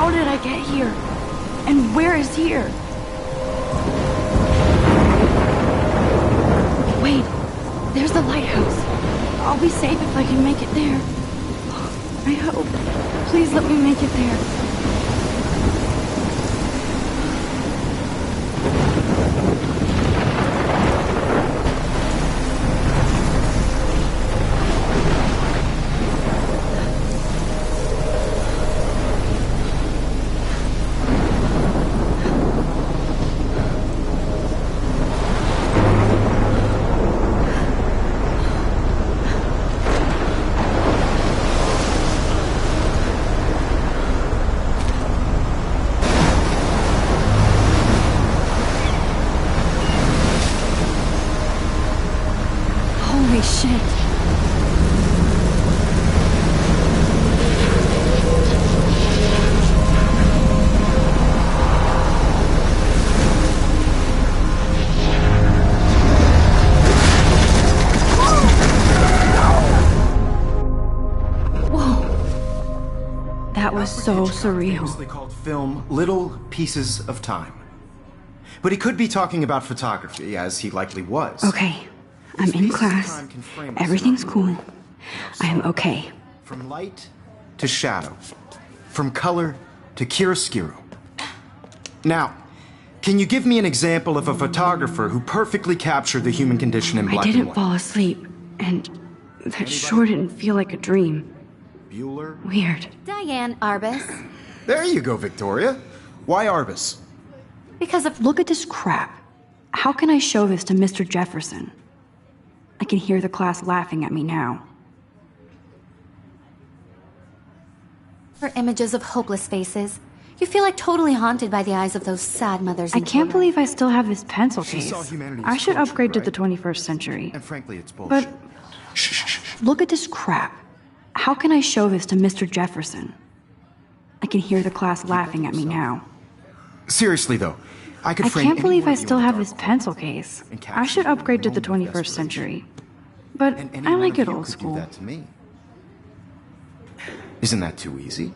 How did I get here? And where is here? Wait, there's the lighthouse. I'll be safe if I can make it there. I hope. Please let me make it there. Holy shit. Whoa. That was so surreal. Famously called film Little Pieces of Time. But he could be talking about photography, as he likely was. Okay. I'm in class. Everything's cool. I'm okay. From light to shadow. From color to chiaroscuro. Now, can you give me an example of a photographer who perfectly captured the human condition in black and I didn't white? fall asleep, and that sure didn't feel like a dream. Bueller? Weird. Diane Arbus. There you go, Victoria. Why Arbus? Because of look at this crap. How can I show this to Mr. Jefferson? I can hear the class laughing at me now. For images of hopeless faces. You feel like totally haunted by the eyes of those sad mothers. I can't believe I still have this pencil She case. saw humanity I as should culture, upgrade to the right? 21st century. And frankly, it's bullshit. But Shh, shh, shh. look at this crap. How can I show this to Mr. Jefferson? I can hear the class laughing at me now. Seriously, though, I could I frame can't believe I anyone still you have want this dark pencil case. and I should capture upgrade to the your own 21st desperation. century. But And I any like one it of you old could do school. that to me. Isn't that too easy?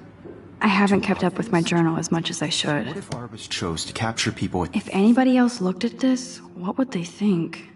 I haven't kept up with my journal as much as I What should. if Arbus chose to capture people with... If anybody else looked at this, what would they think?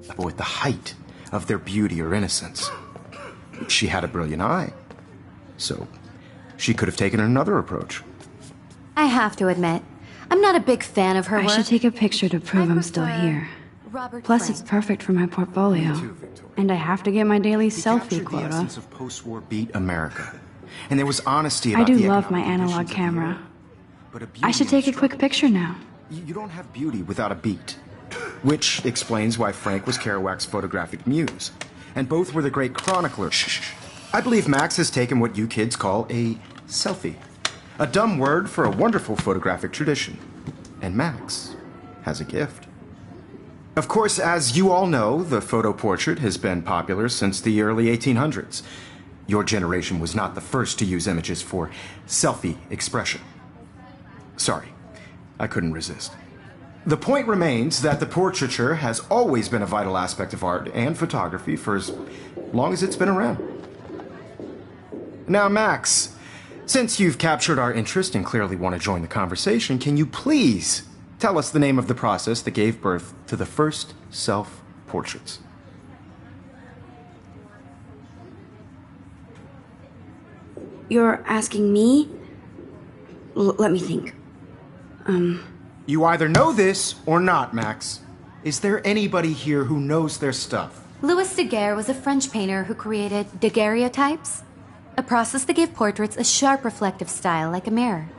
at the height of their beauty or innocence. She had a brilliant eye, so she could have taken another approach. I have to admit, I'm not a big fan of her work. I should take a picture to prove I'm still here. Plus, it's perfect for my portfolio. And I have to get my daily selfie The quota. essence of post-war beat America, and there was honesty about I do the love my economic analog conditions of the camera. era. But a I should beauty take a quick picture now. You don't have beauty without a beat, which explains why Frank was Kerouac's photographic muse, and both were the great chroniclers. I believe Max has taken what you kids call a selfie, a dumb word for a wonderful photographic tradition, and Max has a gift. Of course, as you all know, the photo portrait has been popular since the early 1800s. Your generation was not the first to use images for selfie expression. Sorry, I couldn't resist. The point remains that the portraiture has always been a vital aspect of art and photography for as long as it's been around. Now, Max, since you've captured our interest and clearly want to join the conversation, can you please tell us the name of the process that gave birth to the first self-portraits? You're asking me? Let me think. You either know this or not, Max. Is there anybody here who knows their stuff? Louis Daguerre was a French painter who created daguerreotypes, a process that gave portraits a sharp reflective style like a mirror.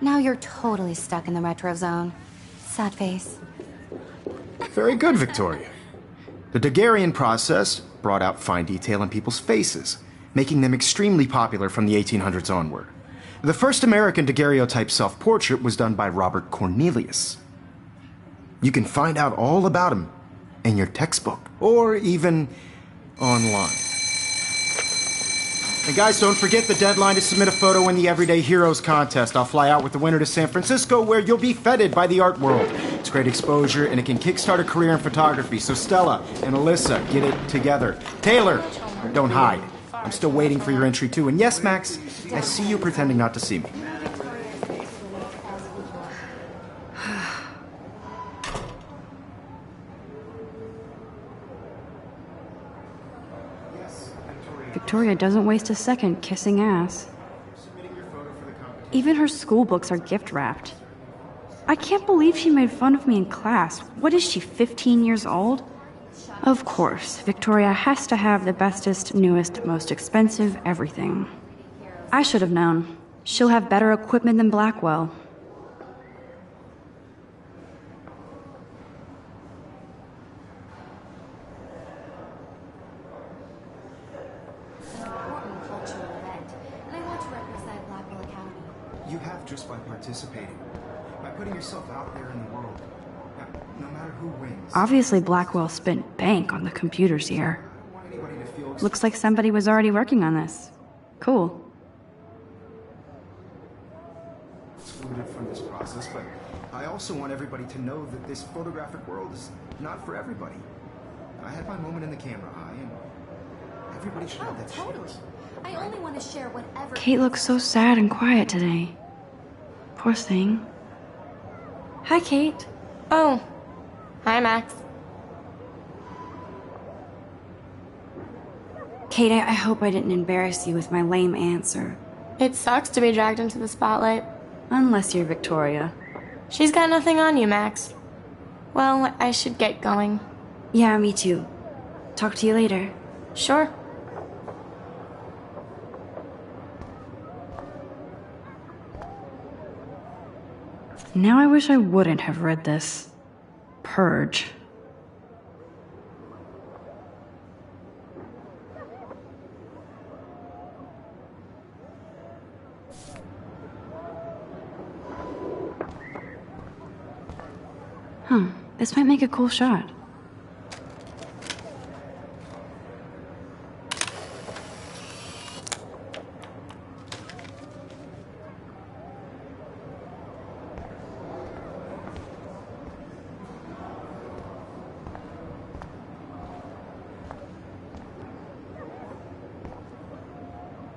Now you're totally stuck in the retro zone. Sad face. Very good, Victoria. The Daguerrean process brought out fine detail in people's faces, making them extremely popular from the 1800s onward. The first American daguerreotype self-portrait was done by Robert Cornelius. You can find out all about him in your textbook, or even online. And guys, don't forget the deadline to submit a photo in the Everyday Heroes contest. I'll fly out with the winner to San Francisco, where you'll be feted by the art world. It's great exposure, and it can kickstart a career in photography. So Stella and Alyssa, get it together. Taylor, don't hide. I'm still waiting for your entry, too. And yes, Max, I see you pretending not to see me. Victoria doesn't waste a second kissing ass. Even her school books are gift wrapped. I can't believe she made fun of me in class. What is she, 15 years old? Of course, Victoria has to have the bestest, newest, most expensive everything. I should have known. She'll have better equipment than Blackwell. You have just by participating, by putting yourself out there in the world. No matter who wins. Obviously, Blackwell spent bank on the computers here. Looks like somebody was already working on this. Cool. Excluded from this process, but I also want everybody to know that this photographic world is not for everybody. I had my moment in the camera eye, and everybody should have that Totally. chance. I only want to share whatever. Kate looks so sad and quiet today. Poor thing. Hi, Kate. Oh. Hi, Max. Kate, I hope I didn't embarrass you with my lame answer. It sucks to be dragged into the spotlight. Unless you're Victoria. She's got nothing on you, Max. Well, I should get going. Yeah, me too. Talk to you later. Sure. Now I wish I wouldn't have read this. Purge. This might make a cool shot.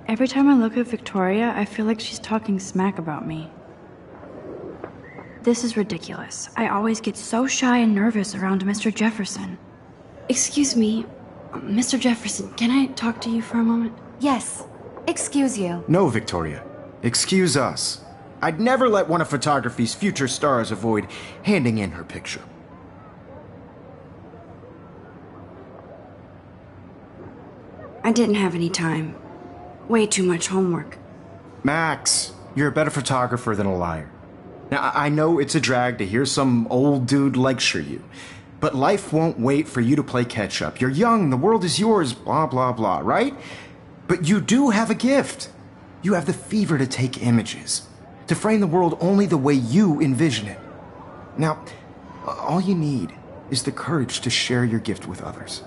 Every time I look at Victoria, I feel like she's talking smack about me. This is ridiculous. I always get so shy and nervous around Mr. Jefferson. Excuse me, Mr. Jefferson, can I talk to you for a moment? Yes. Excuse you. No, Victoria. Excuse us. I'd never let one of photography's future stars avoid handing in her picture. I didn't have any time. Way too much homework. Max, you're a better photographer than a liar. Now, I know it's a drag to hear some old dude lecture you, but life won't wait for you to play catch-up. You're young, the world is yours, blah, blah, blah, right? But you do have a gift. You have the fever to take images, to frame the world only the way you envision it. Now, all you need is the courage to share your gift with others.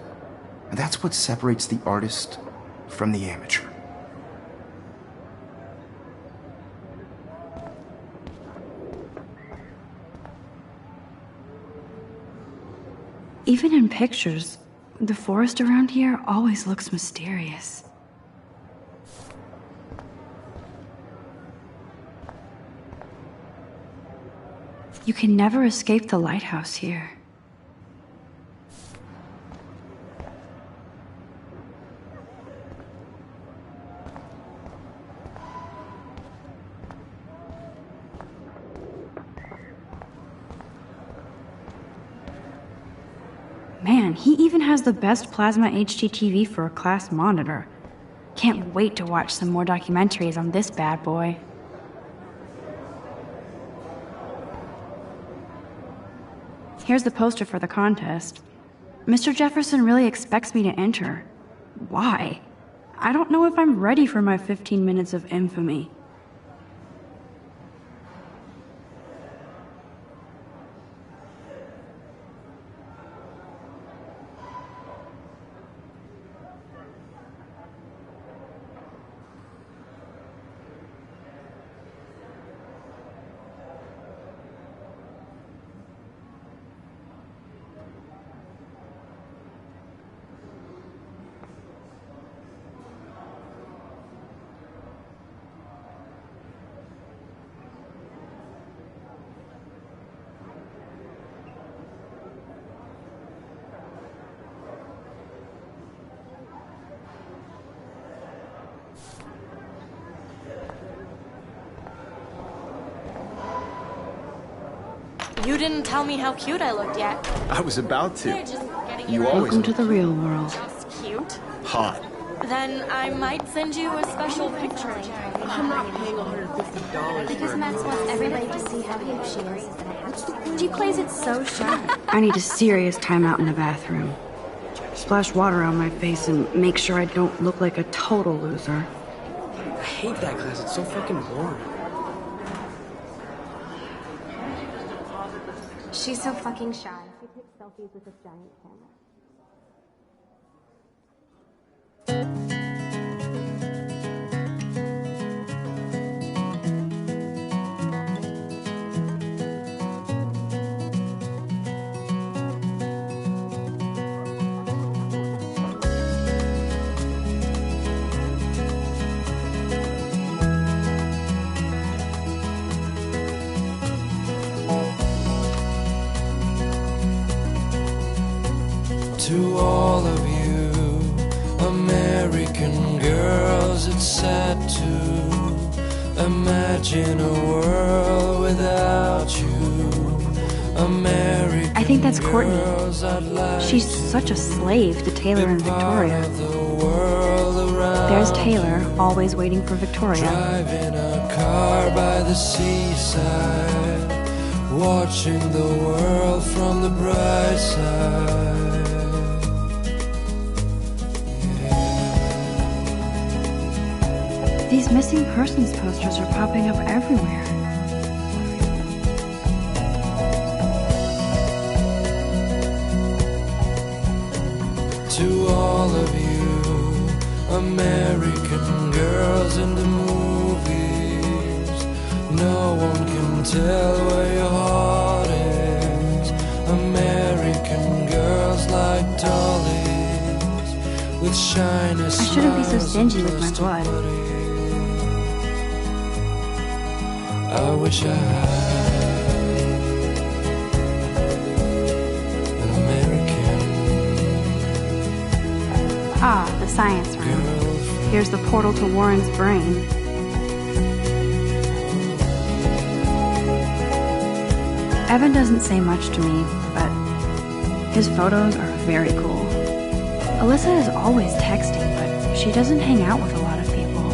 And that's what separates the artist from the amateur. Even in pictures, the forest around here always looks mysterious. You can never escape the lighthouse here. Man, he even has the best plasma HDTV for a class monitor. Can't wait to watch some more documentaries on this bad boy. Here's the poster for the contest. Mr. Jefferson really expects me to enter. Why? I don't know if I'm ready for my 15 minutes of infamy. You didn't tell me how cute I looked yet. I was about to. They're just getting You you always Welcome to the real world. just cute. hot. Then I might send you a special picture. I'm not paying $150 Because Max wants everybody to see how cute she is. She plays it so sharp. I need a serious timeout in the bathroom. Splash water on my face and make sure I don't look like a total loser. I hate that class. It's so fucking boring. She's so fucking shy. She takes selfies with this giant camera. To all of you American girls, it's sad to imagine a world without you. American I think that's Courtney. girls, I'd like She's such a slave to Taylor and Victoria. the world around. There's Taylor, always waiting for Victoria. Driving a car by the seaside, watching the world from the bright side. These missing persons posters are popping up everywhere. To all of you American girls in the movies, no one can tell where your heart is. American girls like dollies with shiny smiles. I shouldn't be so stingy with my blood. I wish I had an American Ah, the science room. Here's the portal to Warren's brain. Evan doesn't say much to me, but his photos are very cool. Alyssa is always texting, but she doesn't hang out with a lot of people.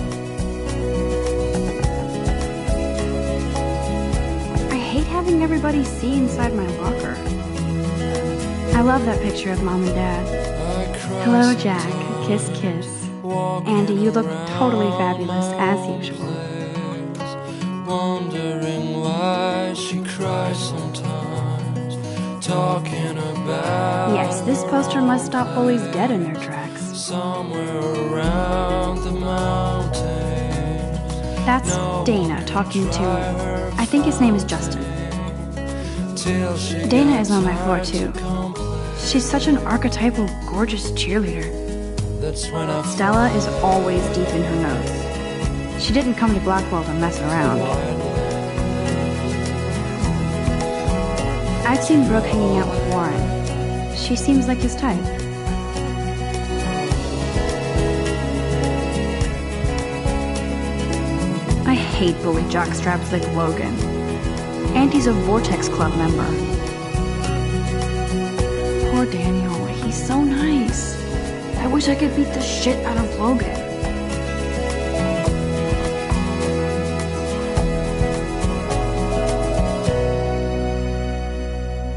I hate having everybody see inside my locker. I love that picture of Mom and Dad. Hello, Jack. Kiss, kiss. Andy, you look totally fabulous, as usual. Wondering why she cries sometimes, talking about Yes, this poster must stop bullies dead in their tracks. somewhere around the mountains. That's Dana talking to, I think his name is Justin. Till she Dana is on my floor too. She's such an archetypal, gorgeous cheerleader. that's when I Stella is always deep in her notes. She didn't come to Blackwell to mess around. I've seen Brooke hanging out with Warren. She seems like his type. I hate bully jockstraps like Logan. And he's a Vortex Club member. Poor Daniel, he's so nice. I wish I could beat the shit out of Logan.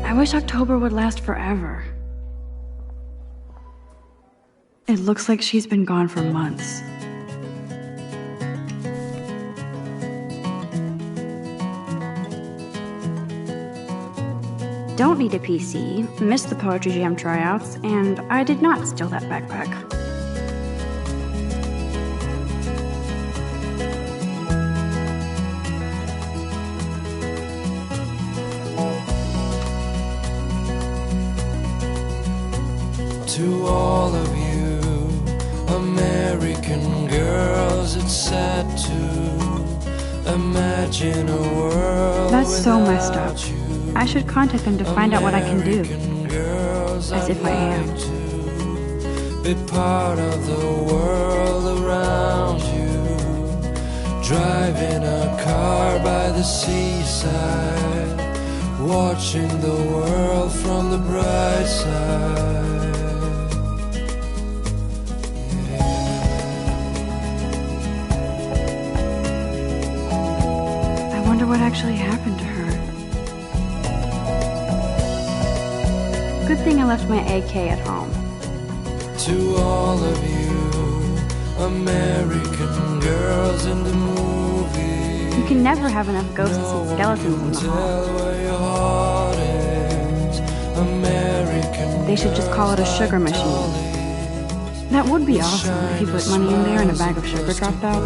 I wish October would last forever. It looks like she's been gone for months. Don't need a PC, missed the Poetry Jam tryouts, and I did not steal that backpack. To all of you American girls, it's sad to imagine a world That's so messed up. without you. I should contact them to find out what I can do. American girls, As if I am. I'd like to be part of the world around you. Driving a car by the seaside, watching the world from the bright side. I wonder what actually happened to her. Good thing I left my AK at home. To all of you American girls in the movies, You can never have enough ghosts and skeletons in the hall. tell where your heart is. American They should just call it a sugar machine. That would be awesome if you put money in there and a bag of sugar dropped out.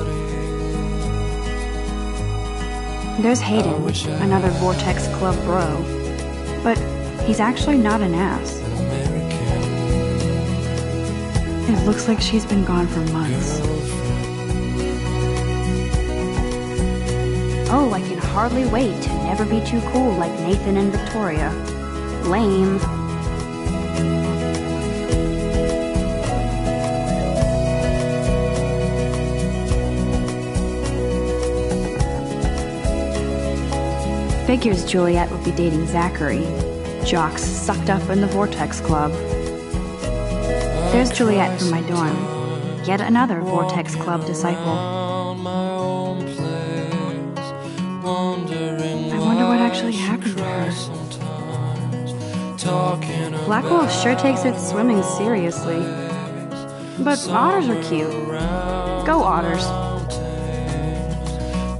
There's Hayden, another Vortex Club bro. But he's actually not an ass. It looks like she's been gone for months. Oh, I can hardly wait to never be too cool like Nathan and Victoria. Lame. Figures Juliet would be dating Zachary. Jocks sucked up in the Vortex Club. There's Juliet from my dorm. Yet another Vortex Club disciple. I wonder what actually happened to her. Blackwell sure takes its swimming seriously. But otters are cute. Go otters.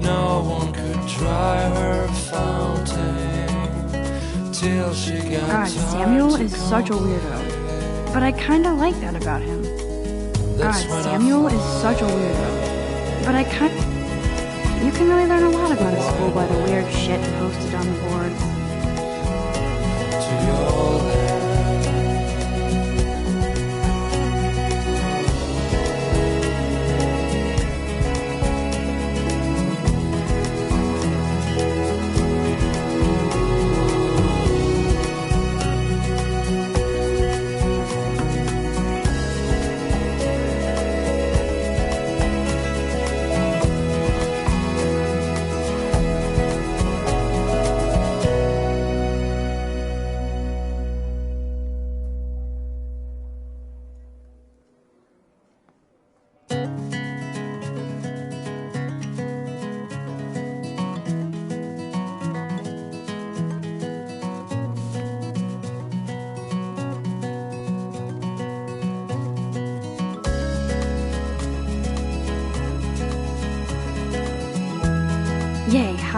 No one could dry her fountain till she got God, Samuel is such a weirdo. But I kinda like that about him. God, Samuel is such a weirdo. But I kinda... You can really learn a lot about a school by the weird shit posted on the boards. to your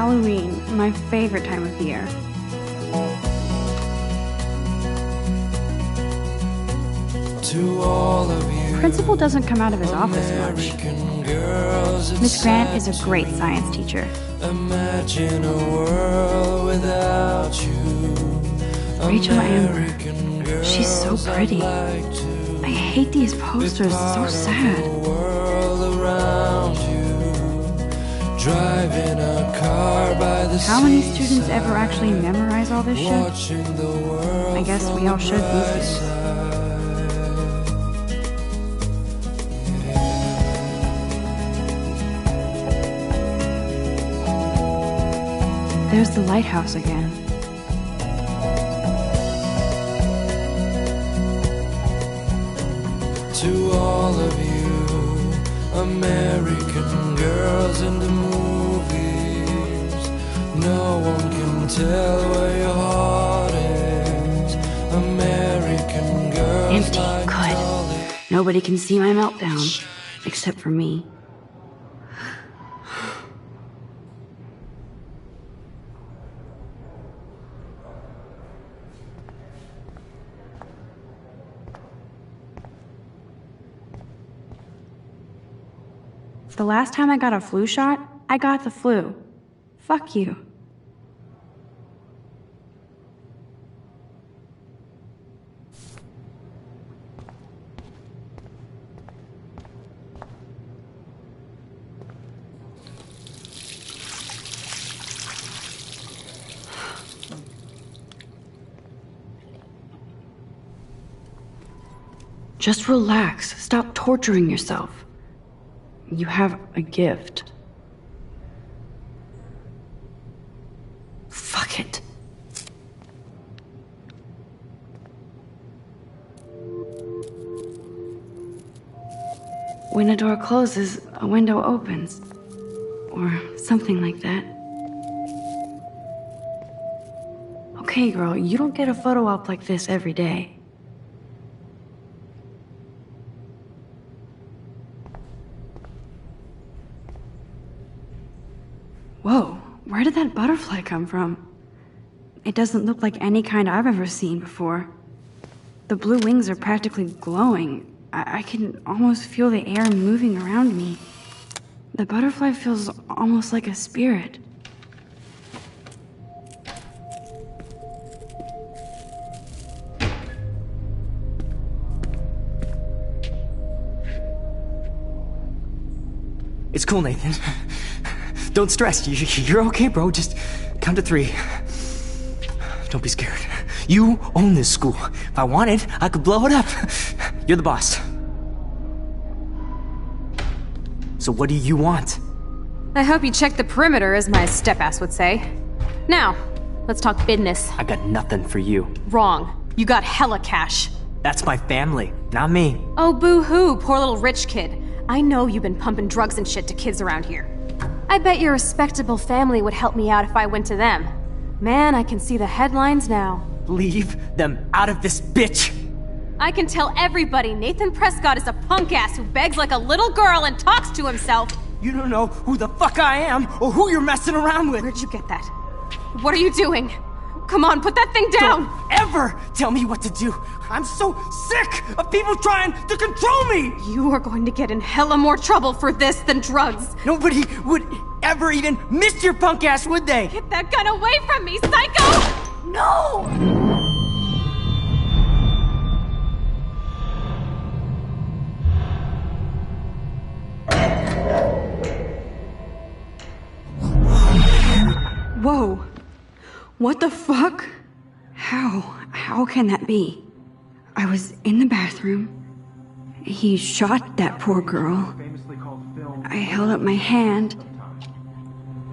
Halloween, my favorite time of year. To all of you, Principal doesn't come out of his office much. American girls, it's Miss Grant is sad a great science teacher. to imagine a world without you. Rachel Amber. American girls, She's so pretty. I'd like to I hate these posters, so sad. world around you, driving a car by the How many seaside, students ever actually memorize all this shit? watching the world I guess we from all the should these bright days. side. There's the lighthouse again. To all of you, American girls in the movies, no one can tell where your heart is. American girls Empty. like Good. Dolly. Nobody can see my meltdown. Except for me. The last time I got a flu shot, I got the flu. Fuck you. Just relax. Stop torturing yourself. You have a gift. Fuck it. When a door closes, a window opens. Or something like that. Okay, girl, you don't get a photo op like this every day. Whoa, where did that butterfly come from? It doesn't look like any kind I've ever seen before. The blue wings are practically glowing. I can almost feel the air moving around me. The butterfly feels almost like a spirit. It's cool, Nathan. Don't stress. You're okay, bro. Just count to 3. Don't be scared. You own this school. If I wanted, I could blow it up. You're the boss. So what do you want? I hope you checked the perimeter, as my step-ass would say. Now, let's talk business. I got nothing for you. Wrong. You got hella cash. That's my family, not me. Oh, boo-hoo, poor little rich kid. I know you've been pumping drugs and shit to kids around here. I bet your respectable family would help me out if I went to them. Man, I can see the headlines now. Leave them out of this bitch! I can tell everybody Nathan Prescott is a punk ass who begs like a little girl and talks to himself. You don't know who the fuck I am or who you're messing around with. Where'd you get that? What are you doing? Come on, put that thing down! Don't ever tell me what to do. I'm so sick of people trying to control me. You are going to get in hella more trouble for this than drugs. Nobody would ever even miss your punk ass, would they? Get that gun away from me, psycho! No! Whoa. What the fuck? How can that be? I was in the bathroom. He shot that poor girl. I held up my hand.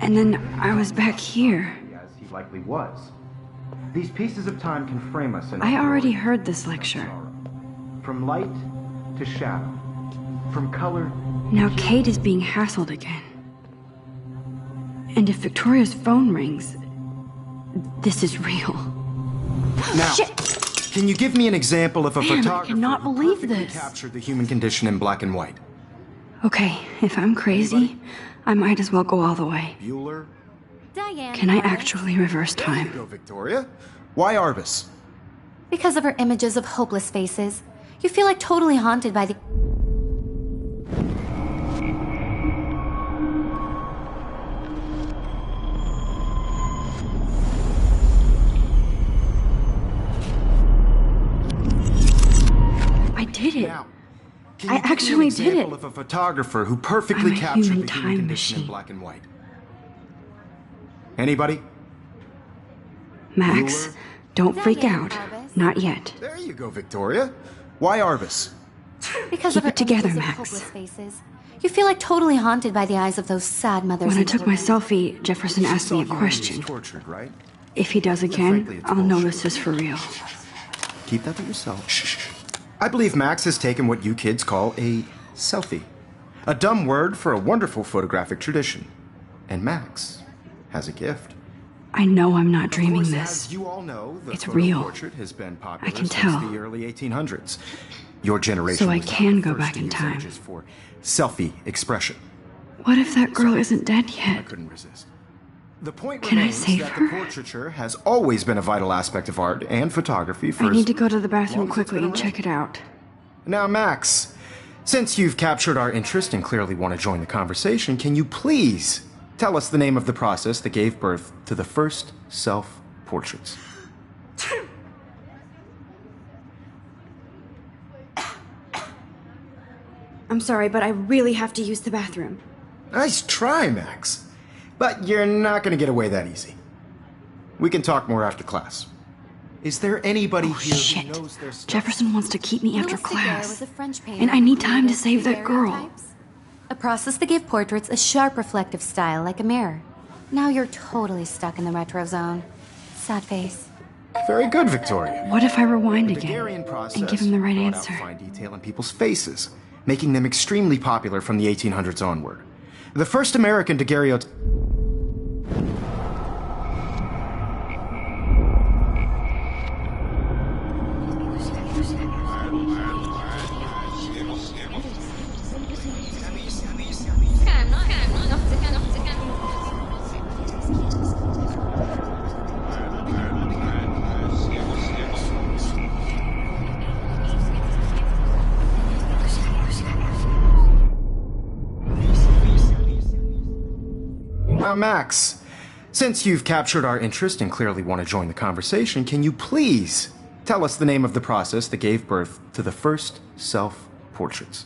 And then I was back here. As he likely was. These pieces of time can frame us in I already heard this lecture. From light to shadow. From color. Now Kate is being hassled again. And if Victoria's phone rings, this is real. Now, Shit! can you give me an example of a Man, I photographer cannot who believe perfectly this. captured the human condition in black and white? Okay, if I'm crazy, I might as well go all the way. Bueller, Diane. Can I Arbus. actually reverse There you time? go, Victoria. Why Arbus? Because of her images of hopeless faces, you feel like totally haunted by the... I did it. Now, can I you give me actually an did example it. of a photographer who perfectly I'm a captured human the time human condition in machine. black and white? Anybody? Max, Ruler? don't freak Diane out. Arbus. Not yet. There you go, Victoria. Why Arbus? Because Keep of her it together, images of Max. hopeless faces, you feel like totally haunted by the eyes of those sad mothers. When I and took my children. selfie, Jefferson She asked saw me a you when he question. was tortured, right? If he does frankly, again, it's I'll know bullshit. this is for real. Keep that to yourself. Shh. I believe Max has taken what you kids call a selfie. A dumb word for a wonderful photographic tradition. And Max has a gift. I know I'm not Of dreaming course, this. as you all know, the It's photo real. portrait has been popular I can since tell. the early 1800s. Your generation So I was not can the go first back to in use time. images for selfie expression. What if that girl isn't dead I yet? couldn't resist. The point Can I remains save that her? the portraiture has always been a vital aspect of art and photography for I as need to go to the bathroom long as it's quickly been and check it out. Now, Max, since you've captured our interest and clearly want to join the conversation, can you please tell us the name of the process that gave birth to the first self-portraits? I'm sorry, but I really have to use the bathroom. Nice try, Max. But you're not going to get away that easy. We can talk more after class. Is there anybody here Shit. who knows their stuff? Jefferson wants to keep me after Louis Daguerre class. was a French painter And I need who time to created save that girl. daguerreotypes, a process that gave portraits a sharp reflective style like a mirror. Now you're totally stuck in the retro zone. Sad face. Very good, Victoria. What if I rewind The again Daguerrean process and give him the right brought answer? out fine detail in people's faces, making them extremely popular from the 1800s onward. The first American daguerreotype... Now, Max, since you've captured our interest and clearly want to join the conversation, can you please tell us the name of the process that gave birth to the first self-portraits?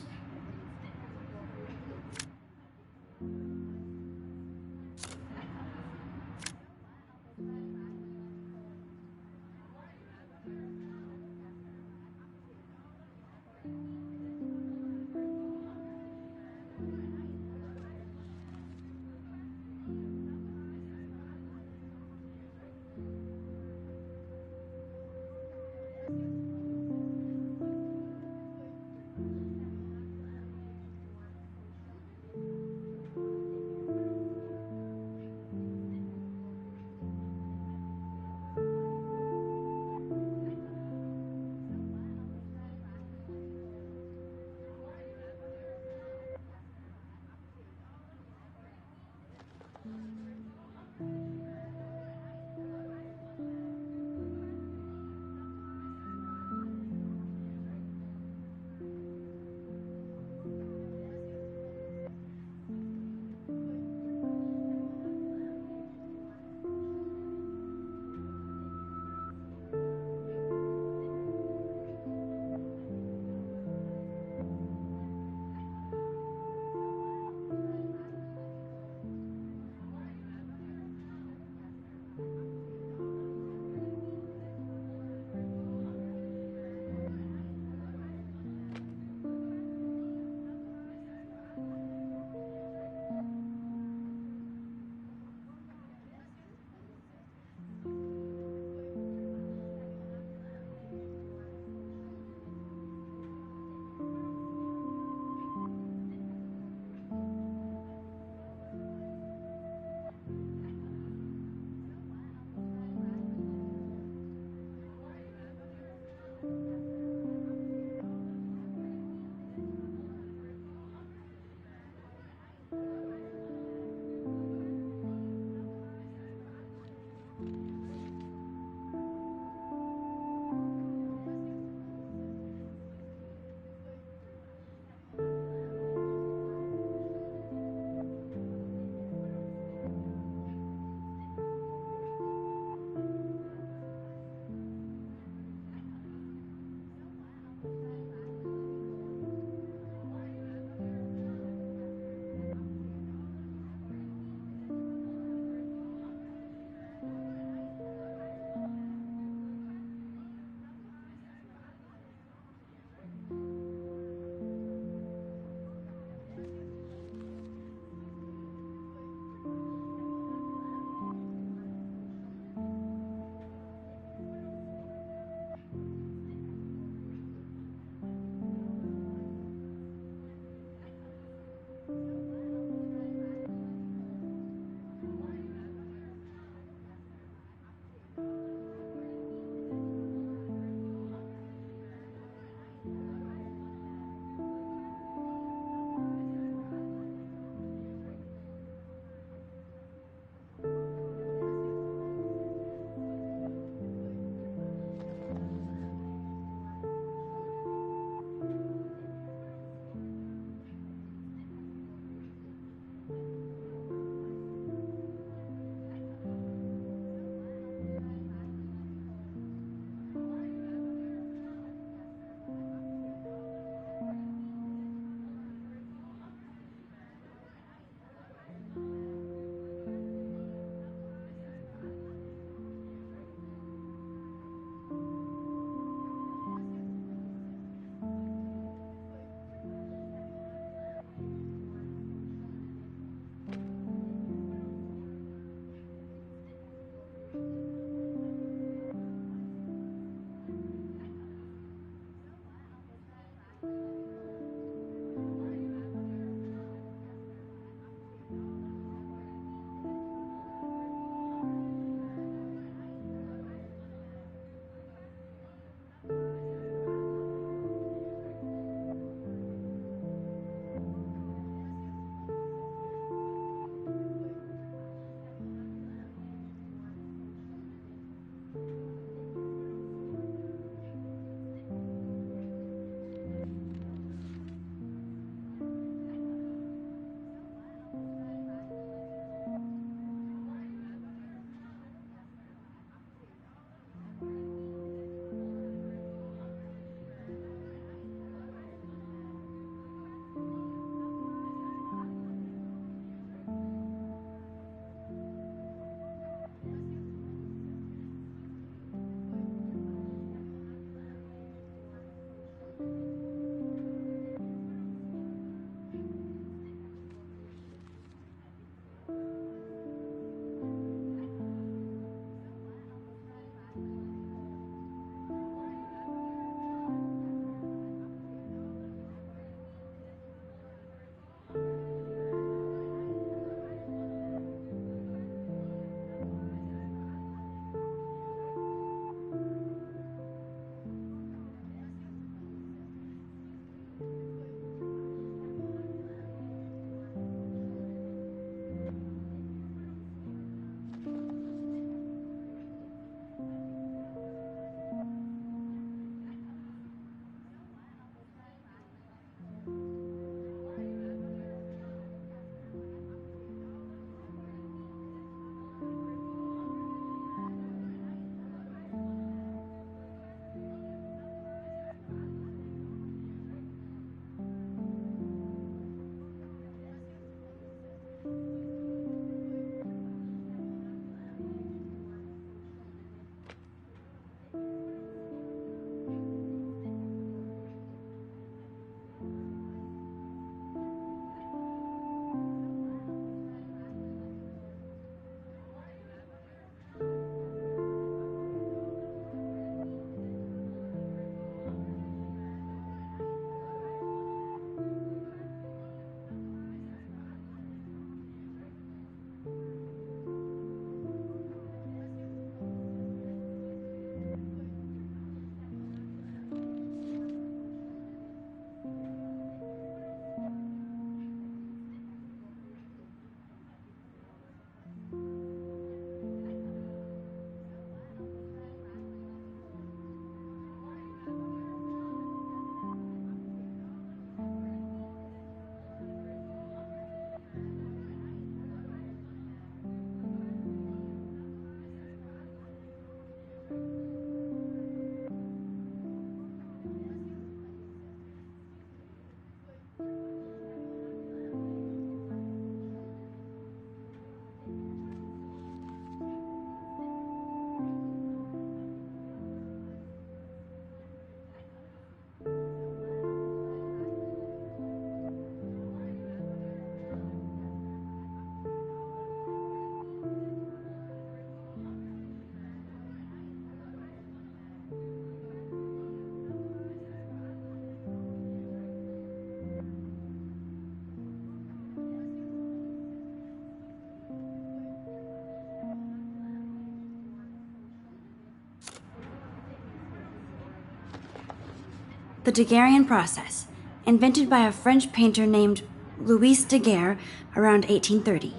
The Daguerrean process, invented by a French painter named Louis Daguerre around 1830.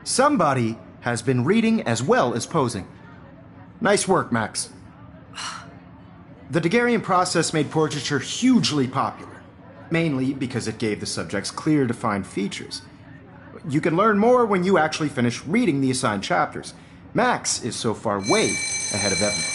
Somebody has been reading as well as posing. Nice work, Max. The Daguerrean process made portraiture hugely popular, mainly because it gave the subjects clear, defined features. You can learn more when you actually finish reading the assigned chapters. Max is so far way ahead of everyone.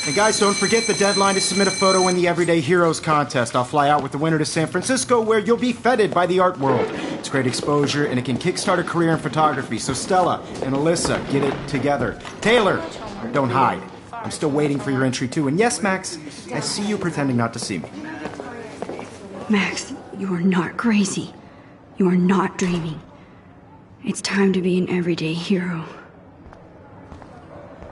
And guys, don't forget the deadline to submit a photo in the Everyday Heroes contest. I'll fly out with the winner to San Francisco, where you'll be feted by the art world. It's great exposure, and it can kickstart a career in photography. So Stella and Alyssa, get it together. Taylor, don't hide. I'm still waiting for your entry too. And yes, Max, I see you pretending not to see me. Max, you are not crazy. You are not dreaming. It's time to be an everyday hero.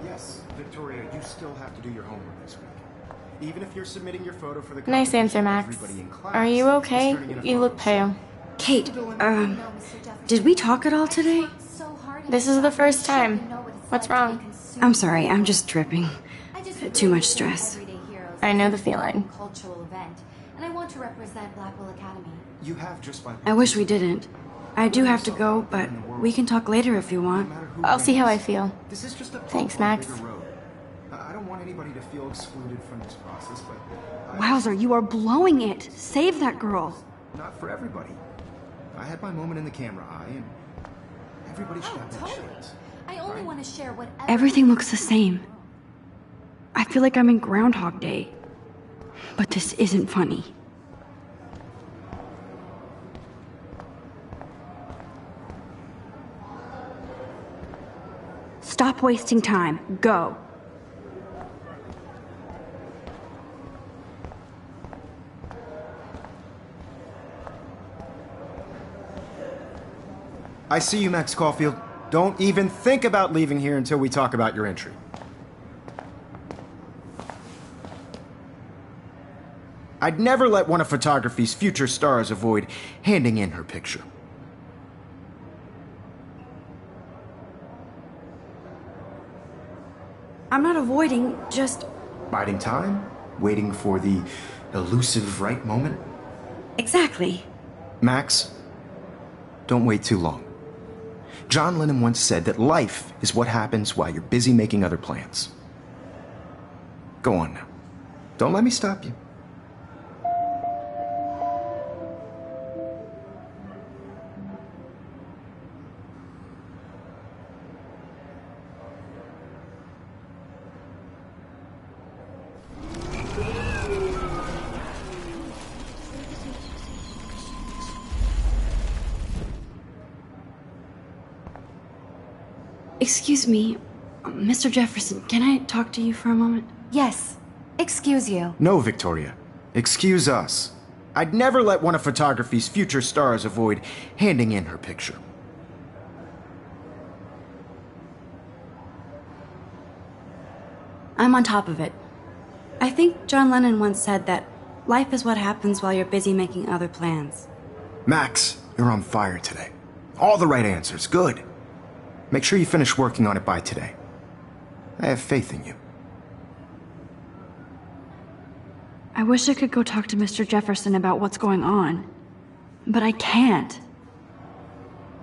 Yes, Victoria, you still have to do your homework this week. Even if you're submitting your photo for the Nice answer, Max. Are you okay? You look pale. Kate, did we talk at all today? This is the first time. What's wrong? I'm sorry, I'm just tripping. Too much stress. I know the feeling. Cultural event, and I want to represent Blackwell Academy. You have just 5 I wish we didn't. I do have to go, but we can talk later if you want. I'll see how I feel. This is just a Thanks, Max. bigger road. I don't want anybody to feel excluded from this process, but Wowzer, you are blowing it. Save that girl. not for everybody. I had my moment in the camera eye, and everybody should have that chance. I only want to share whatever. Everything looks the same. I feel like I'm in Groundhog Day. But this isn't funny. Stop wasting time. Go. I see you, Max Caulfield. Don't even think about leaving here until we talk about your entry. I'd never let one of photography's future stars avoid handing in her picture. I'm not avoiding, just... Biding time? Waiting for the elusive right moment? Exactly. Max, don't wait too long. John Lennon once said that life is what happens while you're busy making other plans. Go on now. Don't let me stop you. Excuse me, Mr. Jefferson, can I talk to you for a moment? Yes. Excuse you. No, Victoria. Excuse us. I'd never let one of photography's future stars avoid handing in her picture. I'm on top of it. I think John Lennon once said that life is what happens while you're busy making other plans. Max, you're on fire today. All the right answers. Good. Make sure you finish working on it by today. I have faith in you. I wish I could go talk to Mr. Jefferson about what's going on. But I can't.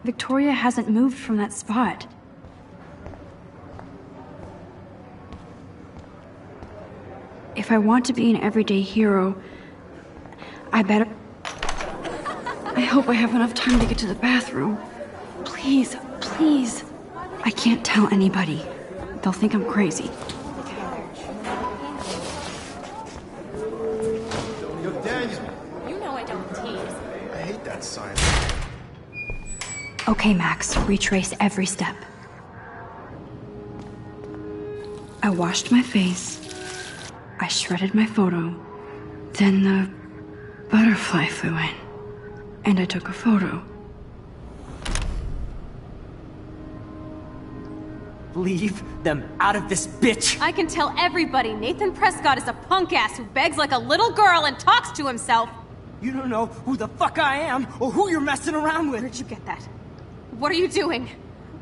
Victoria hasn't moved from that spot. If I want to be an everyday hero, I better... I hope I have enough time to get to the bathroom. Please, please. I can't tell anybody. They'll think I'm crazy. You know I don't tease. I hate that sign. Okay, Max, retrace every step. I washed my face. I shredded my photo. Then the butterfly flew in. And I took a photo. Leave them out of this bitch! I can tell everybody Nathan Prescott is a punk ass who begs like a little girl and talks to himself. You don't know who the fuck I am or who you're messing around with. Where'd you get that? What are you doing?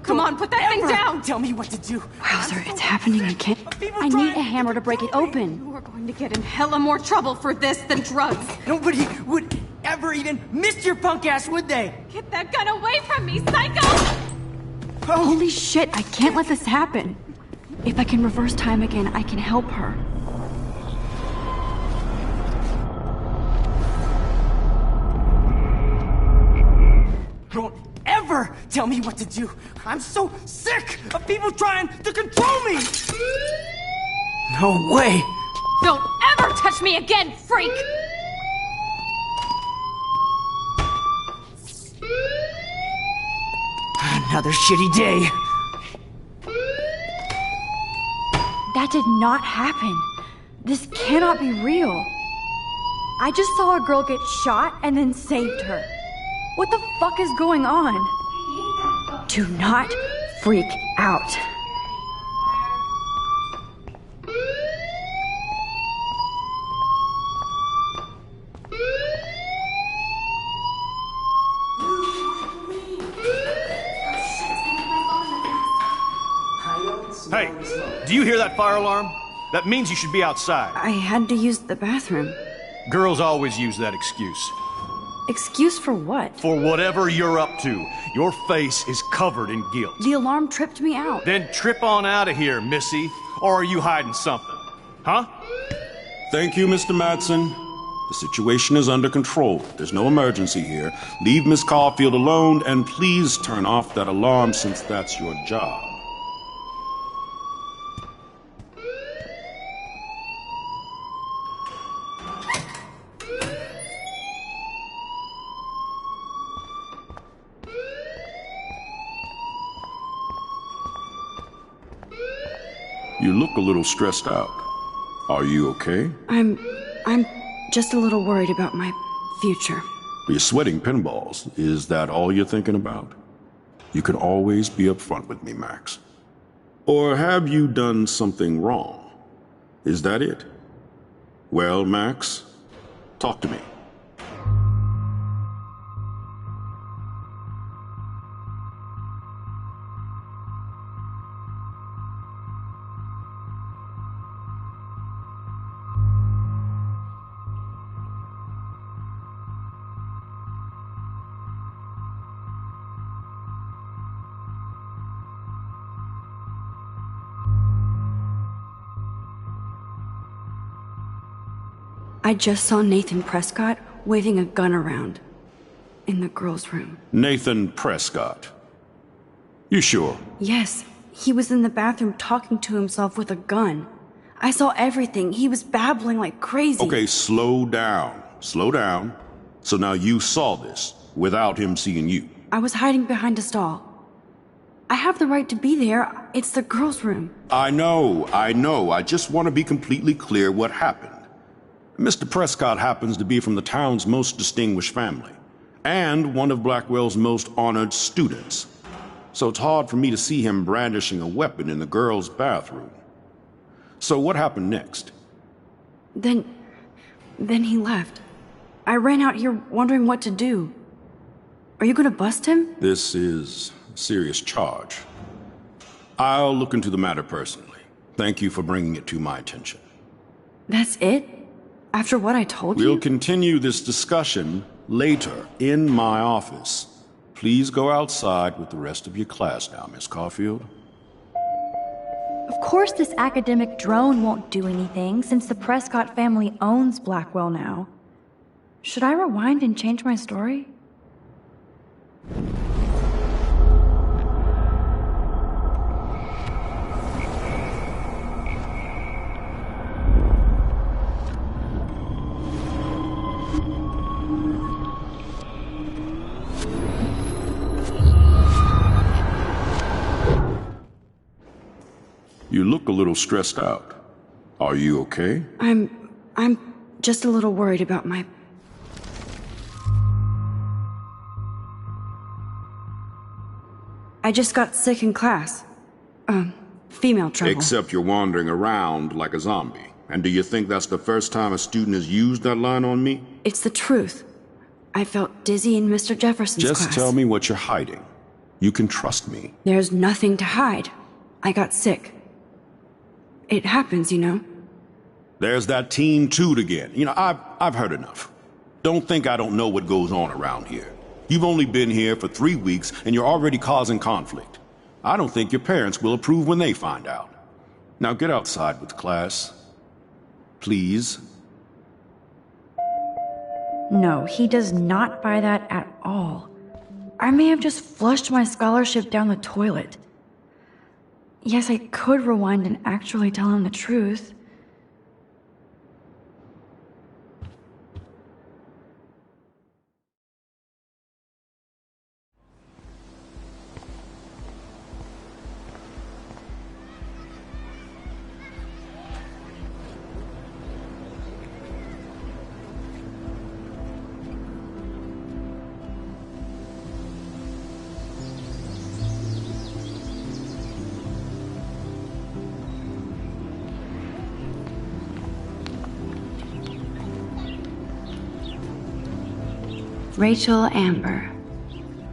Come on, put that thing down! Tell me what to do. Wowzer, it's happening again. I need a hammer to break it open. You are going to get in hella more trouble for this than drugs. Nobody would ever even miss your punk ass, would they? Get that gun away from me, psycho! Holy shit, I can't let this happen. If I can reverse time again, I can help her. Don't ever tell me what to do. I'm so sick of people trying to control me. No way. Don't ever touch me again, freak! Another shitty day. That did not happen. This cannot be real. I just saw a girl get shot and then saved her. What the fuck is going on? Do not freak out. Hey, do you hear that fire alarm? That means you should be outside. I had to use the bathroom. Girls always use that excuse. Excuse for what? For whatever you're up to, your face is covered in guilt. The alarm tripped me out. Then trip on out of here, Missy. Or are you hiding something? Huh? Thank you, Mr. Madsen. The situation is under control. There's no emergency here. Leave Miss Caulfield alone, and please turn off that alarm since that's your job. You look a little stressed out. Are you okay? I'm just a little worried about my future. You're sweating pinballs. Is that all you're thinking about? You can always be upfront with me, Max. Or have you done something wrong? Is that it? Well, Max, talk to me. I just saw Nathan Prescott waving a gun around in the girls' room. Nathan Prescott. You sure? Yes, he was in the bathroom talking to himself with a gun. I saw everything. He was babbling like crazy. Okay, slow down. Slow down. So now you saw this without him seeing you. I was hiding behind a stall. I have the right to be there. It's the girls' room. I know. I just want to be completely clear what happened. Mr. Prescott happens to be from the town's most distinguished family, and one of Blackwell's most honored students. So it's hard for me to see him brandishing a weapon in the girls' bathroom. So what happened next? Then he left. I ran out here wondering what to do. Are you gonna bust him? This is a serious charge. I'll look into the matter personally. Thank you for bringing it to my attention. That's it? After what I told you? We'll continue this discussion later in my office. Please go outside with the rest of your class now, Miss Caulfield. Of course this academic drone won't do anything since the Prescott family owns Blackwell now. Should I rewind and change my story? You look a little stressed out. Are you okay? I'm just a little worried about my... I just got sick in class. Female trouble. Except you're wandering around like a zombie. And do you think that's the first time a student has used that line on me? It's the truth. I felt dizzy in Mr. Jefferson's class. Just tell me what you're hiding. You can trust me. There's nothing to hide. I got sick. It happens, you know. There's that teen toot again. You know, I've heard enough. Don't think I don't know what goes on around here. You've only been here for 3 weeks, and you're already causing conflict. I don't think your parents will approve when they find out. Now get outside with class. Please. No, he does not buy that at all. I may have just flushed my scholarship down the toilet. Yes, I could rewind and actually tell him the truth. Rachel Amber.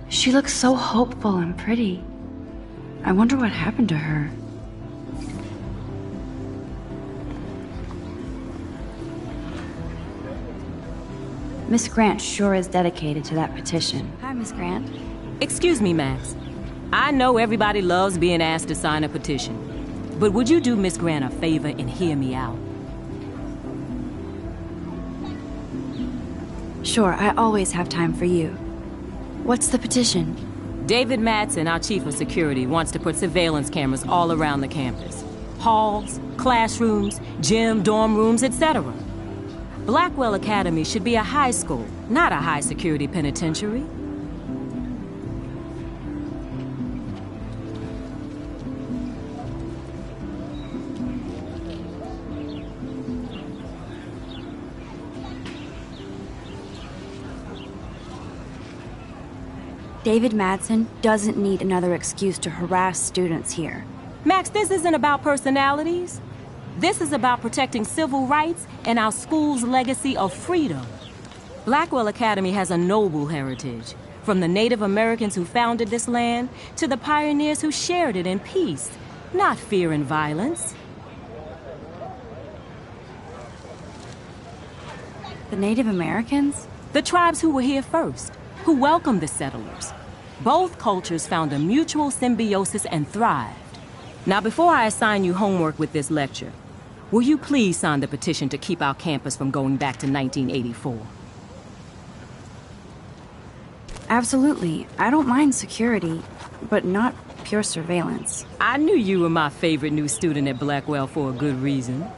She looks so hopeful and pretty. I wonder what happened to her. Miss Grant sure is dedicated to that petition. Hi, Miss Grant. Excuse me, Max. I know everybody loves being asked to sign a petition, but would you do Miss Grant a favor and hear me out? Sure, I always have time for you. What's the petition? David Madsen, our chief of security, wants to put surveillance cameras all around the campus. Halls, classrooms, gym, dorm rooms, etc. Blackwell Academy should be a high school, not a high-security penitentiary. David Madsen doesn't need another excuse to harass students here. Max, this isn't about personalities. This is about protecting civil rights and our school's legacy of freedom. Blackwell Academy has a noble heritage, from the Native Americans who founded this land to the pioneers who shared it in peace, not fear and violence. The Native Americans? The tribes who were here first, who welcomed the settlers. Both cultures found a mutual symbiosis and thrived. Now, before I assign you homework with this lecture, will you please sign the petition to keep our campus from going back to 1984? Absolutely. I don't mind security, but not pure surveillance. I knew you were my favorite new student at Blackwell for a good reason.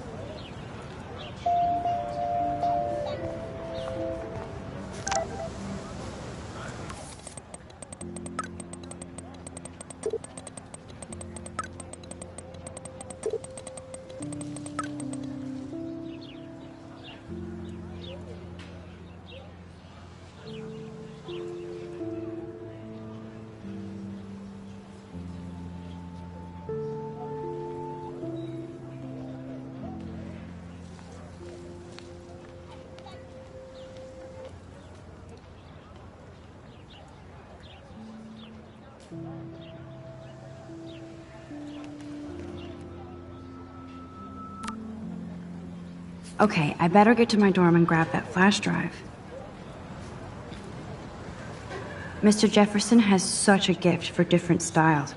Okay, I better get to my dorm and grab that flash drive. Mr. Jefferson has such a gift for different styles.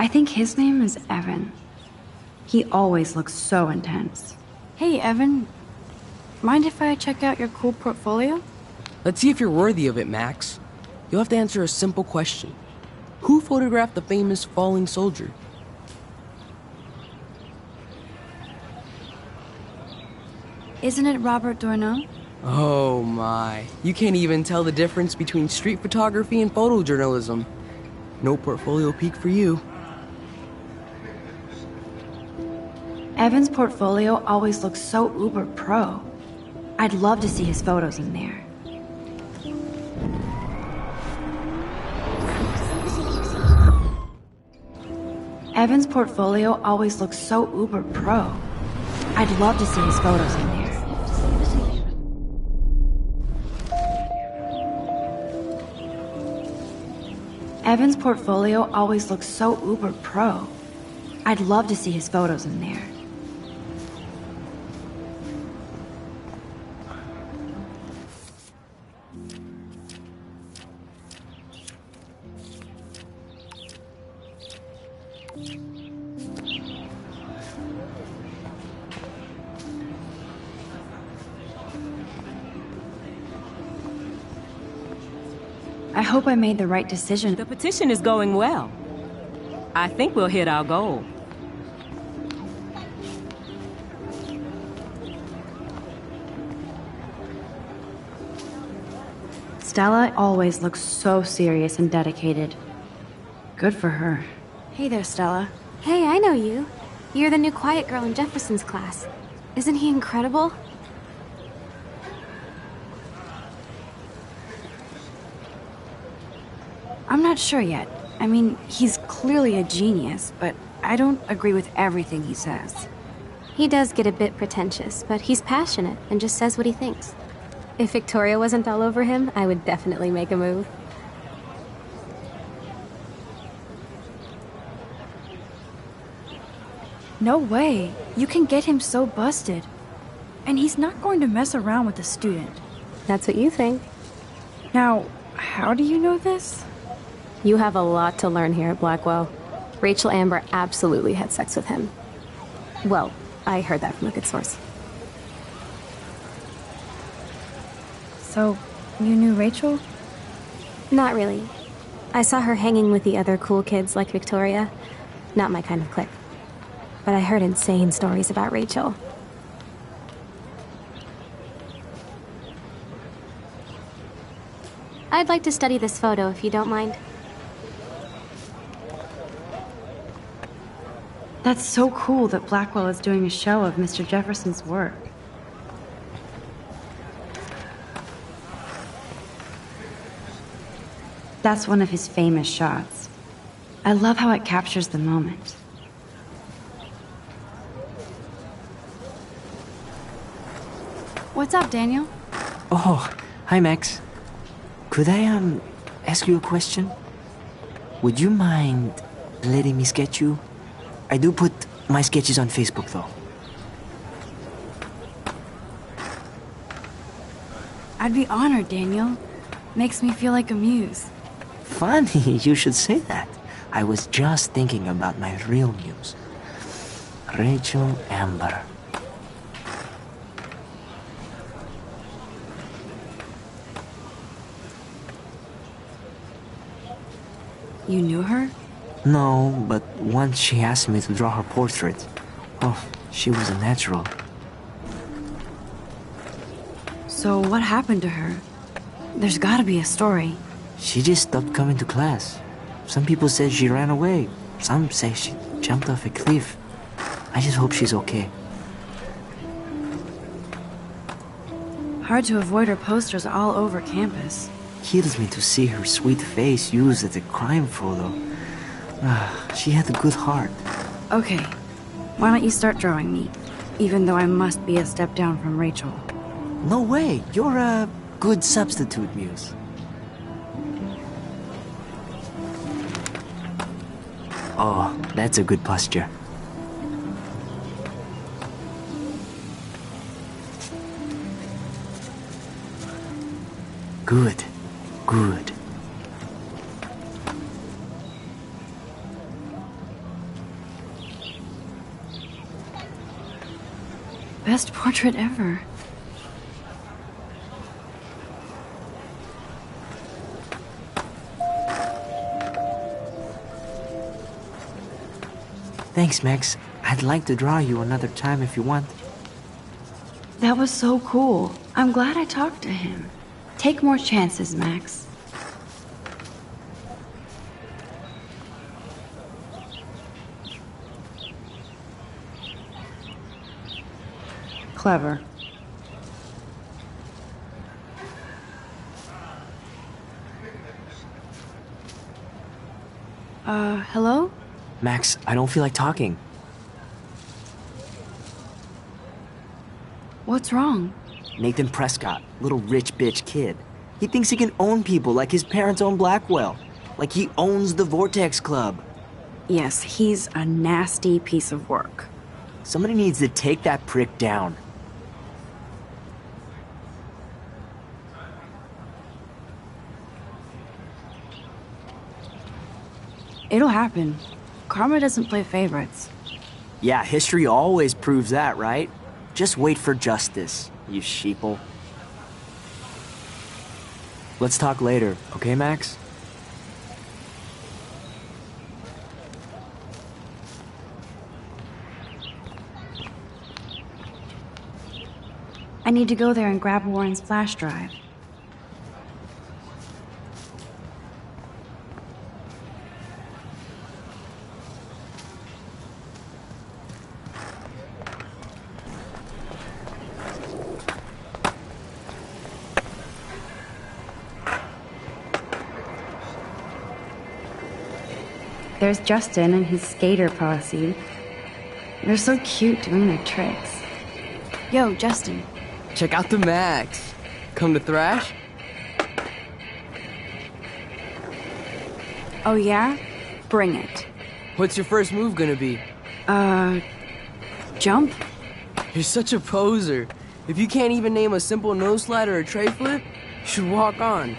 I think his name is Evan. He always looks so intense. Hey, Evan. Mind if I check out your cool portfolio? Let's see if you're worthy of it, Max. You'll have to answer a simple question. Who photographed the famous falling soldier? Isn't it Robert Doisneau? Oh my. You can't even tell the difference between street photography and photojournalism. No portfolio peak for you. Evan's portfolio always looks so uber pro. I'd love to see his photos in there. Evan's portfolio always looks so uber pro. I'd love to see his photos in there. Evan's portfolio always looks so uber pro. I'd love to see his photos in there. I hope I made the right decision. The petition is going well. I think we'll hit our goal. Stella always looks so serious and dedicated. Good for her. Hey there, Stella. Hey, I know you. You're the new quiet girl in Jefferson's class. Isn't he incredible? I'm not sure yet. I mean, he's clearly a genius, but I don't agree with everything he says. He does get a bit pretentious, but he's passionate and just says what he thinks. If Victoria wasn't all over him, I would definitely make a move. No way. You can get him so busted. And he's not going to mess around with a student. That's what you think. Now, how do you know this? You have a lot to learn here at Blackwell. Rachel Amber absolutely had sex with him. Well, I heard that from a good source. So, you knew Rachel? Not really. I saw her hanging with the other cool kids like Victoria. Not my kind of clique. But I heard insane stories about Rachel. I'd like to study this photo if you don't mind. That's so cool that Blackwell is doing a show of Mr. Jefferson's work. That's one of his famous shots. I love how it captures the moment. What's up, Daniel? Oh, hi, Max. Could I, ask you a question? Would you mind letting me sketch you? I do put my sketches on Facebook, though. I'd be honored, Daniel. Makes me feel like a muse. Funny, you should say that. I was just thinking about my real muse. Rachel Amber. You knew her? No, but once she asked me to draw her portrait. Oh, she was a natural. So what happened to her? There's gotta be a story. She just stopped coming to class. Some people said she ran away. Some say she jumped off a cliff. I just hope she's okay. Hard to avoid her posters all over campus. Kills me to see her sweet face used as a crime photo. She had a good heart. Okay, why don't you start drawing me? Even though I must be a step down from Rachel. No way, you're a good substitute, Muse. Oh, that's a good posture. Good, good. Best portrait ever. Thanks, Max. I'd like to draw you another time if you want. That was so cool. I'm glad I talked to him. Take more chances, Max. Clever. Hello? Max, I don't feel like talking. What's wrong? Nathan Prescott, little rich bitch kid. He thinks he can own people like his parents own Blackwell. Like he owns the Vortex Club. Yes, he's a nasty piece of work. Somebody needs to take that prick down. It'll happen. Karma doesn't play favorites. Yeah, history always proves that, right? Just wait for justice, you sheeple. Let's talk later, okay, Max? I need to go there and grab Warren's flash drive. There's Justin and his skater posse. They're so cute doing their tricks. Yo, Justin. Check out the Max. Come to thrash? Oh yeah? Bring it. What's your first move gonna be? Jump? You're such a poser. If you can't even name a simple nose slide or a tray flip, you should walk on.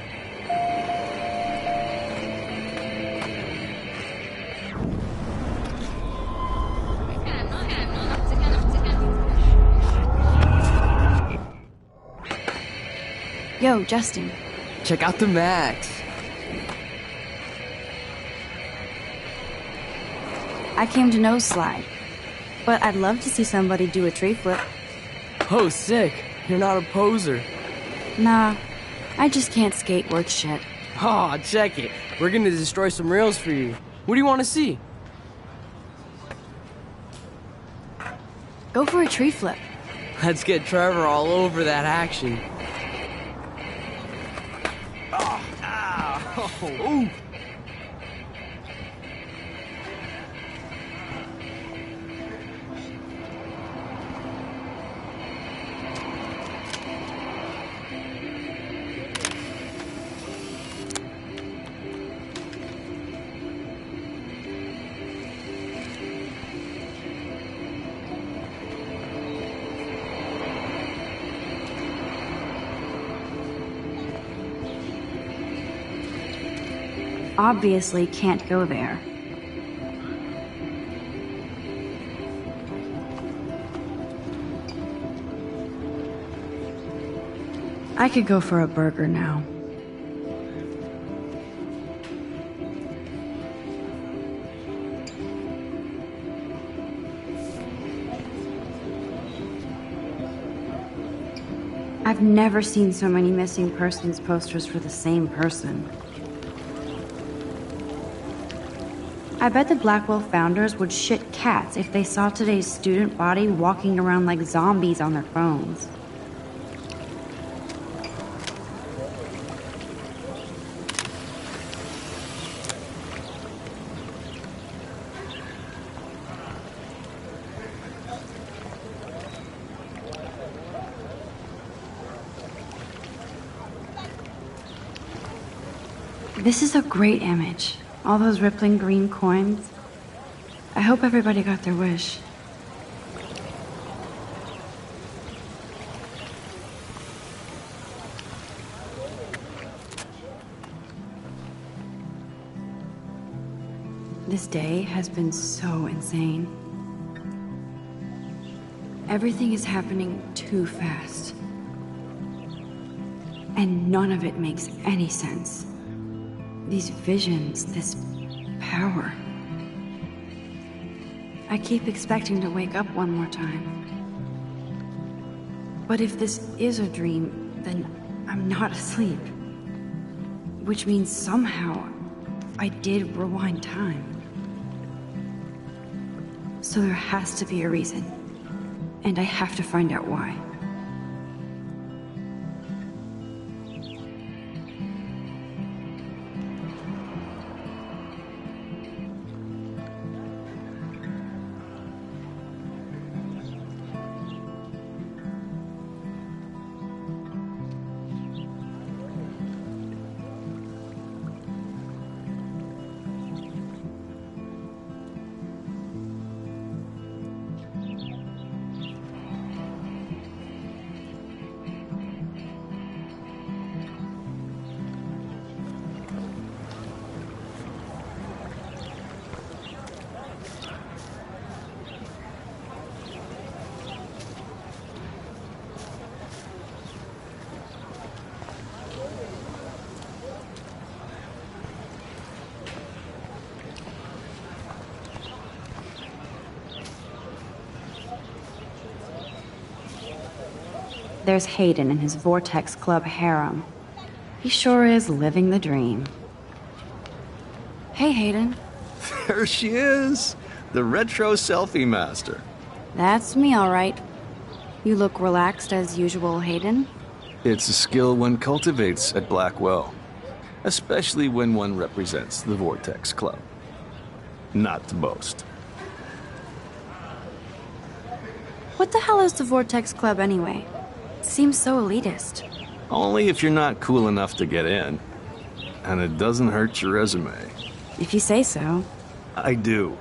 Yo, Justin. Check out the Max. I came to nose slide, but I'd love to see somebody do a tree flip. Oh, sick. You're not a poser. Nah, I just can't skate worth shit. Aw, check it. We're gonna destroy some rails for you. What do you want to see? Go for a tree flip. Let's get Trevor all over that action. Ooh. Obviously can't go there. I could go for a burger now. I've never seen so many missing persons posters for the same person. I bet the Blackwell founders would shit cats if they saw today's student body walking around like zombies on their phones. This is a great image. All those rippling green coins. I hope everybody got their wish. This day has been so insane. Everything is happening too fast. And none of it makes any sense. These visions, this power. I keep expecting to wake up one more time. But if this is a dream, then I'm not asleep. Which means somehow I did rewind time. So there has to be a reason. And I have to find out why. There's Hayden and his Vortex Club harem. He sure is living the dream. Hey, Hayden. There she is, the retro selfie master. That's me, all right. You look relaxed as usual, Hayden. It's a skill one cultivates at Blackwell, especially when one represents the Vortex Club. Not to boast. What the hell is the Vortex Club anyway? It seems so elitist. Only if you're not cool enough to get in. And it doesn't hurt your resume. If you say so. I do.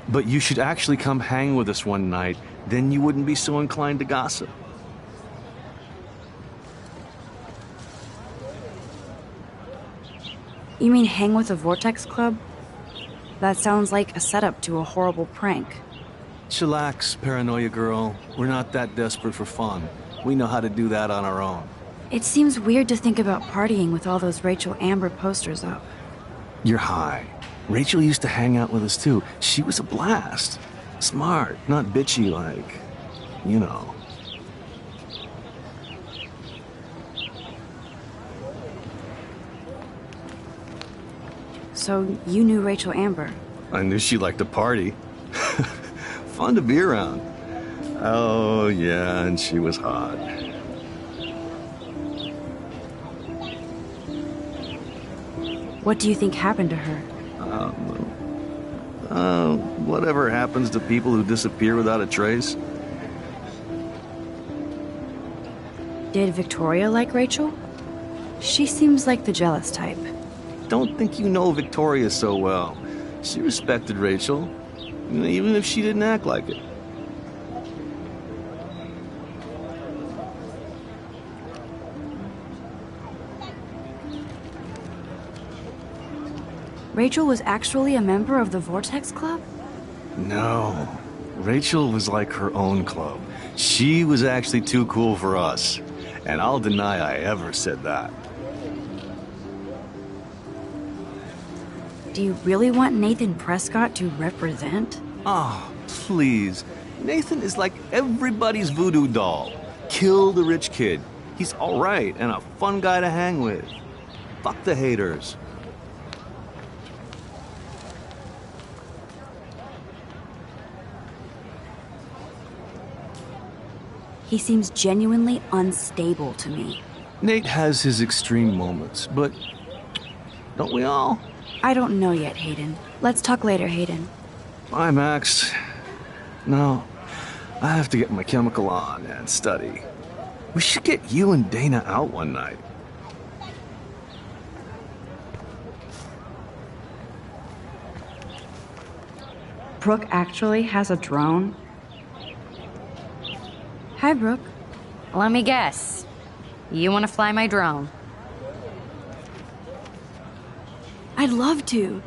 But you should actually come hang with us one night, then you wouldn't be so inclined to gossip. You mean hang with the Vortex Club? That sounds like a setup to a horrible prank. Chillax, paranoia girl. We're not that desperate for fun. We know how to do that on our own. It seems weird to think about partying with all those Rachel Amber posters up. You're high. Rachel used to hang out with us too. She was a blast. Smart, not bitchy like, you know. So you knew Rachel Amber? I knew she liked to party. Fun to be around. Oh, yeah, and she was hot. What do you think happened to her? Whatever happens to people who disappear without a trace. Did Victoria like Rachel? She seems like the jealous type. Don't think you know Victoria so well. She respected Rachel, even if she didn't act like it. Rachel was actually a member of the Vortex Club? No. Rachel was like her own club. She was actually too cool for us. And I'll deny I ever said that. Do you really want Nathan Prescott to represent? Oh, please. Nathan is like everybody's voodoo doll. Kill the rich kid. He's alright and a fun guy to hang with. Fuck the haters. He seems genuinely unstable to me. Nate has his extreme moments, but don't we all? I don't know yet, Hayden. Let's talk later, Hayden. Bye, Max. No, I have to get my chemical on and study. We should get you and Dana out one night. Brooke actually has a drone? Hi, Brooke. Let me guess. You want to fly my drone? I'd love to.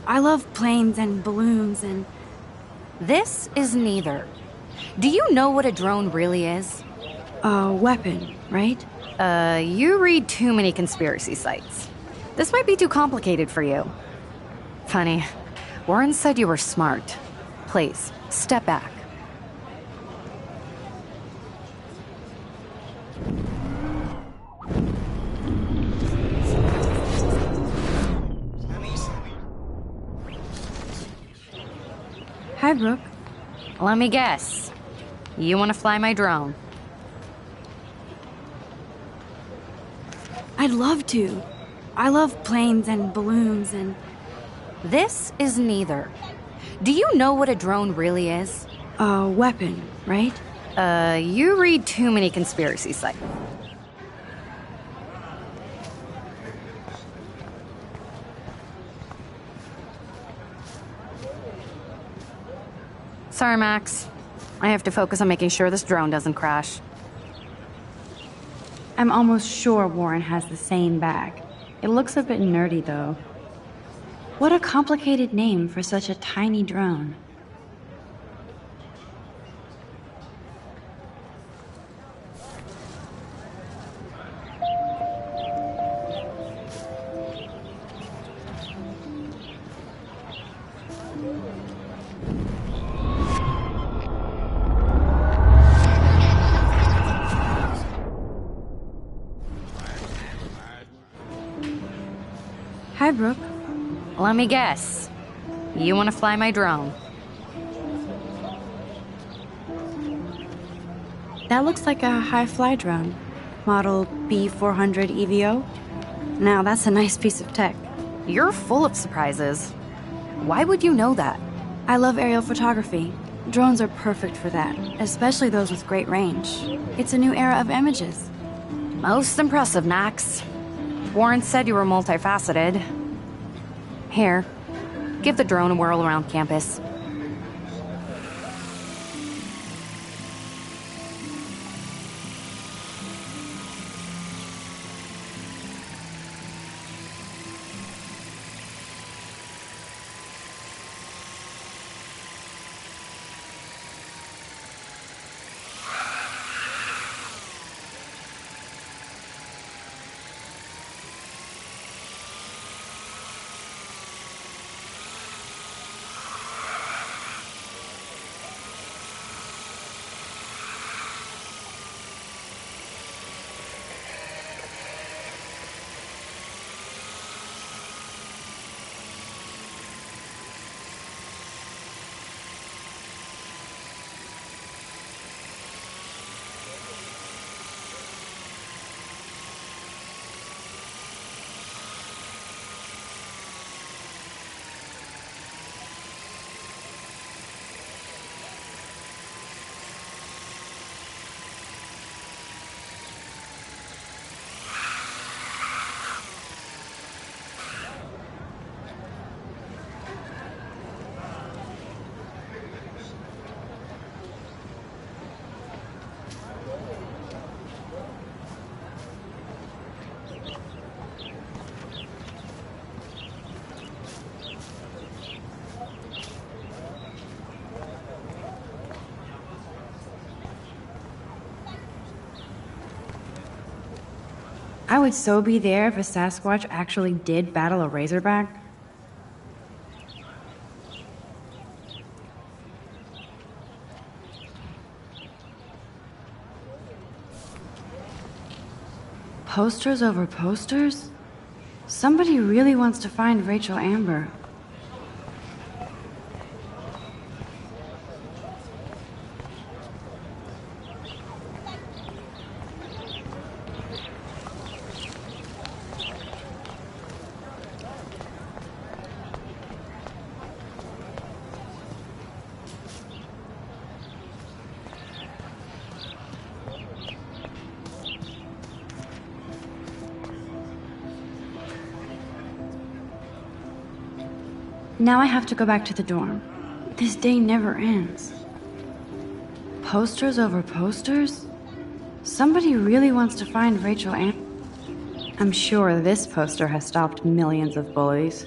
I love planes and balloons and... This is neither. Do you know what a drone really is? A weapon, right? You read too many conspiracy sites. This might be too complicated for you. Funny, Warren said you were smart. Please, step back. Hi, Brooke. Let me guess. You want to fly my drone? I'd love to. I love planes and balloons and... This is neither. Do you know what a drone really is? A weapon, right? You read too many conspiracy sites. Sorry, Max. I have to focus on making sure this drone doesn't crash. I'm almost sure Warren has the same bag. It looks a bit nerdy, though. What a complicated name for such a tiny drone. Hi, Brooke. Let me guess. You want to fly my drone? That looks like a high-fly drone. Model B400 EVO. Now, that's a nice piece of tech. You're full of surprises. Why would you know that? I love aerial photography. Drones are perfect for that, especially those with great range. It's a new era of images. Most impressive, Max. Warren said you were multifaceted. Here, give the drone a whirl around campus. I would so be there if a Sasquatch actually did battle a razorback. Posters over posters? Somebody really wants to find Rachel Amber. Now I have to go back to the dorm. This day never ends. Posters over posters? Somebody really wants to find Rachel Amber. I'm sure this poster has stopped millions of bullies.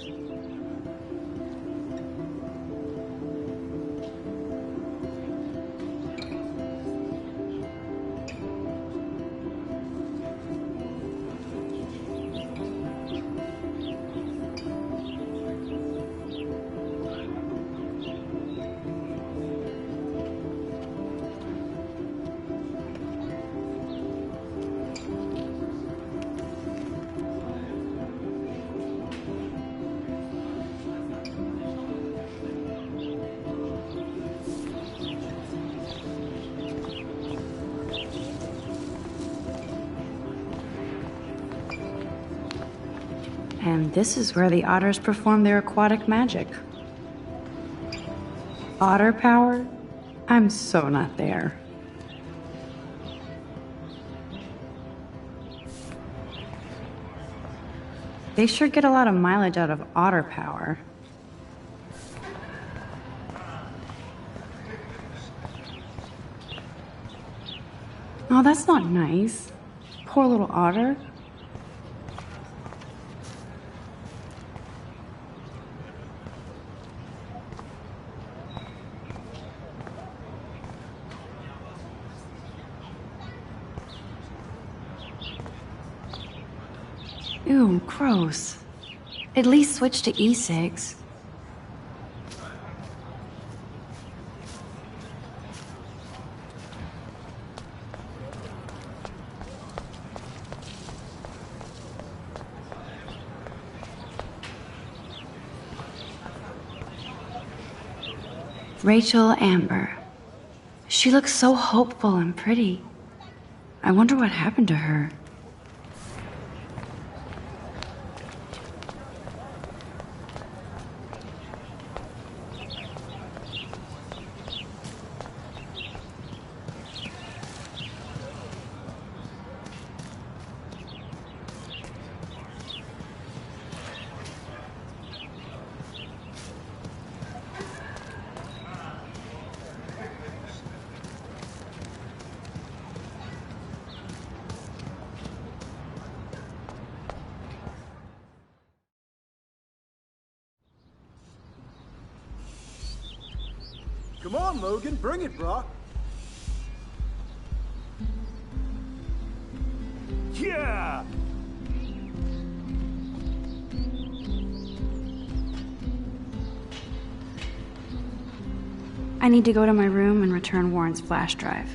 And this is where the otters perform their aquatic magic. Otter power? I'm so not there. They sure get a lot of mileage out of otter power. Oh, that's not nice. Poor little otter. Ew, gross. At least switch to e-cigs. Rachel Amber. She looks so hopeful and pretty. I wonder what happened to her. Come on, Logan, bring it, bro. Yeah! I need to go to my room and return Warren's flash drive.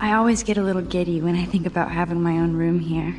I always get a little giddy when I think about having my own room here.